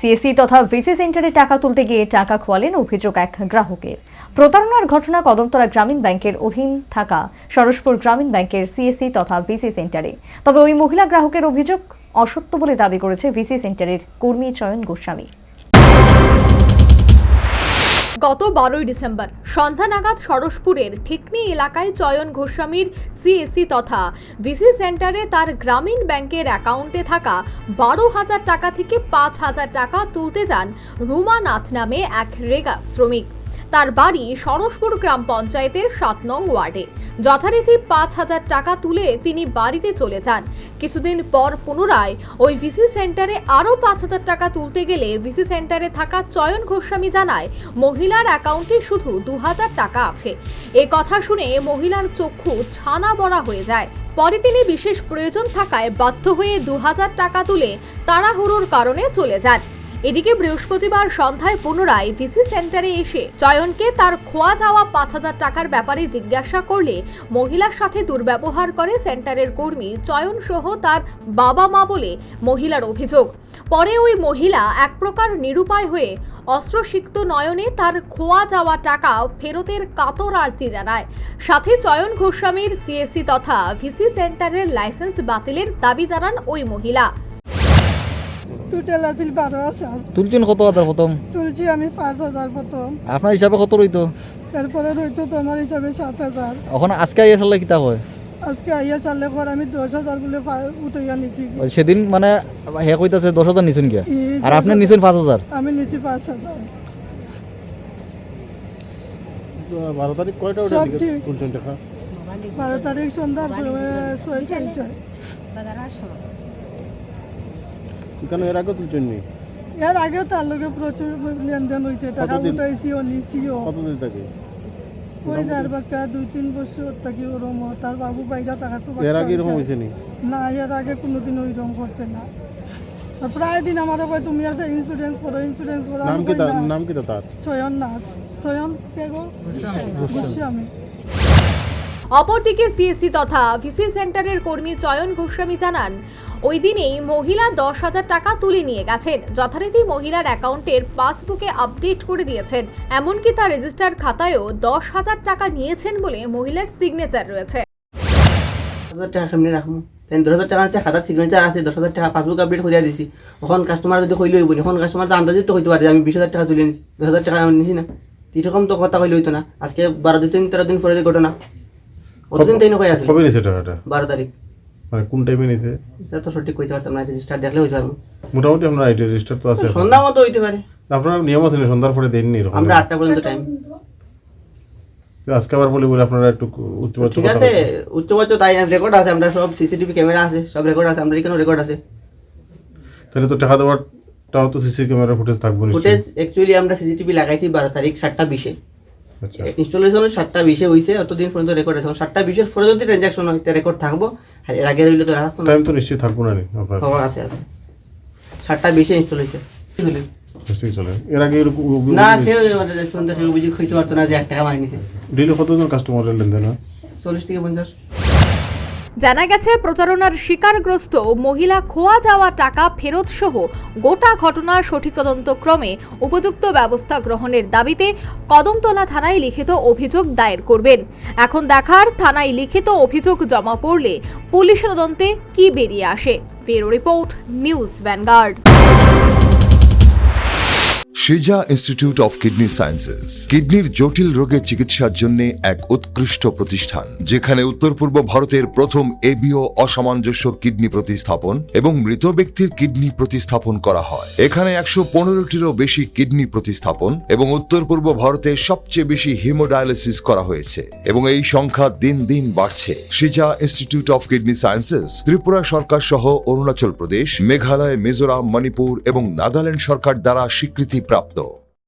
CSC তথা VC সেন্টারে টাকা তুলতে গিয়ে টাকা খোয়ালেন অভিযোগ এক গ্রাহকের। প্রতারণার ঘটনা কদমতলা গ্রামীণ ব্যাংকের অধীন থাকা সরসপুর গ্রামীণ ব্যাংকের সিএসসি তথা ভিসি সেন্টারে। তবে ওই মহিলা গ্রাহকের অভিযোগ অসত্য বলে দাবি করেছে ভিসি সেন্টারের কর্মী চয়ন গোস্বামী। গত 12 ডিসেম্বর সন্ধ্যা নাগাদ সরসপুরের ঠিকনি এলাকায় চয়ন গোস্বামীর সিএসসি তথা ভিসি সেন্টারে তার গ্রামীণ ব্যাংকের অ্যাকাউন্টে থাকা 12,000 টাকা থেকে 5,000 টাকা তুলতে যান রুমা নাথ নামে এক রেগা শ্রমিক। তার বাড়ি সরসপুর গ্রাম পঞ্চায়েতের 7 নং ওয়ার্ডে। যথারীতি 5,000 টাকা তুলে তিনি বাড়িতে চলে যান। কিছুদিন পর পুনরায় ওই ভিসি সেন্টারে আরও 5,000 টাকা তুলতে গেলে ভিসি সেন্টারে থাকা চয়ন গোস্বামী জানায় মহিলার অ্যাকাউন্টে শুধু 2,000 টাকা আছে। এ কথা শুনে মহিলার চক্ষু ছানা বড়া হয়ে যায়। পরে তিনি বিশেষ প্রয়োজন থাকায় বাধ্য হয়ে 2,000 টাকা তুলে তাড়াহুড়োর কারণে চলে যান। এদিকে বৃহস্পতিবার সন্ধ্যায় পুনরায় ভিসি সেন্টারে এসে চয়নকে তার খোয়া যাওয়া 5,000 টাকার ব্যাপারে জিজ্ঞাসা করলে মহিলার সাথে দুর্ব্যবহার করে সেন্টারের কর্মী চয়ন সহ তার বাবা মা বলে মহিলার অভিযোগ। পরে ওই মহিলা এক প্রকার নিরুপায় হয়ে অস্ত্রসিক্ত নয়নে তার খোয়া যাওয়া টাকা ফেরতের কাতর আর্জি জানায়। সাথে চয়ন গোস্বামীর সিএসসি তথা ভিসি সেন্টারের লাইসেন্স বাতিলের দাবি জানান ওই মহিলা। টোটাল আছিল 12,000। তুলছেন কত হাজার প্রথম? তুলছি আমি 5,000 প্রথম। আপনার হিসাবে কত রইতো? এরপরে রইতো তোমার হিসাবে 7,000। এখন আজকে আইয়া চললে কিতা হয়? আজকে আইয়া চাললে পর আমি 10,000 বলে উঠাইয়া নিছি। সেদিন মানে হে কইতাছে 10,000 নিছেন কি? আর আপনি নিছেন 5,000? আমি নিছি 5,000। 12 তারিখ কয়টা ওটা তুলছেন টাকা? 12 তারিখ সন্ধ্যা 6:00 কেন এর আগে তুলছেন নি? এর আগেও তার লগে প্রচুর লেনদেন হয়েছে, টাকা উঠাইছিও নিছিও। কতদিন থাকে? ওই যার বাক্কা 2-3 বছর থাকি ওরম। তার বাবু বাইরা টাকা তো এর আগে এরকম হয়েছে নি? না, এর আগে কোনোদিন ওইরকম করছে না। আর প্রায় দিন আমার কয় তুমি একটা ইন্স্যুরেন্স করো, ইন্স্যুরেন্স করো। নাম কি তার? চয়ন না, চয়ন কে গো? গোস্বামী। অপরদিকে সিএসসি তথা ভিসি সেন্টারের কর্মী চয়ন গোস্বামী জানান ওই দিনেই মহিলা 10,000 টাকা তুলে নিয়ে গেছেন। যথারীতি মহিলার অ্যাকাউন্টের পাসবুকে আপডেট করে দিয়েছেন। এমনকি তার রেজিস্টার খাতায়ও 10,000 টাকা নিয়েছেন বলে মহিলার সিগনেচার রয়েছে। 10,000 টাকা কেমনি রাখবো? তাই 10,000 টাকা আছে, খাতার সিগনেচার আছে, 10,000 টাকা পাসবুক আপডেট করিয়া দিছি। এখন কাস্টমার যদি কইলে হইব, এখন কাস্টমার তো আন্দাজে তো হইতে পারে আমি 20,000 টাকা তুলে নিছি, 10,000 টাকা আমি নিছি না। এরকম তো কথা কইলে হইতো না। আজকে 12-13 দিন পরে ঘটনা। কতদিন তাই নয় আসলে? কবে নিছে টাকাটা? 12 তারিখ। মানে কোন টাইমে নিছে? এটা তো সঠিক কইতে পারতাম না, রেজিস্টার দেখলে হইতে পারবো। মোটামুটি আমরা আইডি রেজিস্টার তো আছে। সন্ধ্যা মতো হইতে পারে। আপনার নিয়ম আছে না সন্ধ্যার পরে দেননি এরকম? আমরা 8টা পর্যন্ত টাইম। আজকে আবার বলে আপনারা একটু উচ্চবাচ্য ঠিক আছে, উচ্চবাচ্য তাই রেকর্ড আছে, আমরা সব সিসিটিভি ক্যামেরা আছে, সব রেকর্ড আছে, আমরা এখানে রেকর্ড আছে। তাহলে তো টাকা দেওয়ারটাও তো সিসি ক্যামেরা ফুটেজ থাকবে নিশ্চয়ই। ফুটেজ অ্যাকচুয়ালি আমরা সিসিটিভি লাগাইছি 12 তারিখ 7:20-এ। আচ্ছা, ইনস্টলেশন 7:20-এ হইছে, অতদিন পর্যন্ত রেকর্ড আছে। 7:20-এর পরে যদি ট্রানজাকশন হয় তাহলে রেকর্ড থাকবো, আর এর আগে হইলে তো রাখবো না। টাইম তো নিশ্চয়ই থাকবো না আপনার? খবর আছে 7:20-এ ইনস্টল হইছে। নিশ্চয়ই চলে। এর আগে এরকম না কেউ সন্ধ্যা থেকে অভিযোগ হইতে পারতো না যে 1 টাকা মারি নিছে। ডেইলি কতজন কাস্টমারের লেনদেন হয়? 40 থেকে 50। জানা গেছে প্রতারণার শিকারগ্রস্ত মহিলা খোয়া যাওয়া টাকা ফেরত সহ গোটা ঘটনার সঠিক তদন্তক্রমে উপযুক্ত ব্যবস্থা গ্রহণের দাবিতে কদমতলা থানায় লিখিত অভিযোগ দায়ের করবেন। এখন দেখার থানায় লিখিত অভিযোগ জমা পড়লে পুলিশ তদন্তে কি বেরিয়ে আসে। Bureau report, news vanguard. Shija institute of kidney sciences কিডনির জটিল রোগের চিকিৎসার জন্য এক উৎকৃষ্ট প্রতিষ্ঠান, যেখানে উত্তর পূর্ব ভারতের প্রথম এবিও অসামঞ্জস্য কিডনি প্রতিস্থাপন এবং মৃত ব্যক্তির কিডনি প্রতিস্থাপন করা হয়। এখানে 115টিরও বেশি কিডনি প্রতিস্থাপন এবং উত্তর পূর্ব ভারতের সবচেয়ে বেশি হিমোডায়ালিসিস করা হয়েছে এবং এই সংখ্যা দিন দিন বাড়ছে। Shija institute of kidney sciences Tripura সরকার সহ অরুণাচল প্রদেশ, মেঘালয়, মিজোরাম, মণিপুর এবং নাগাল্যান্ড সরকার দ্বারা স্বীকৃতি প্রাপ্ত।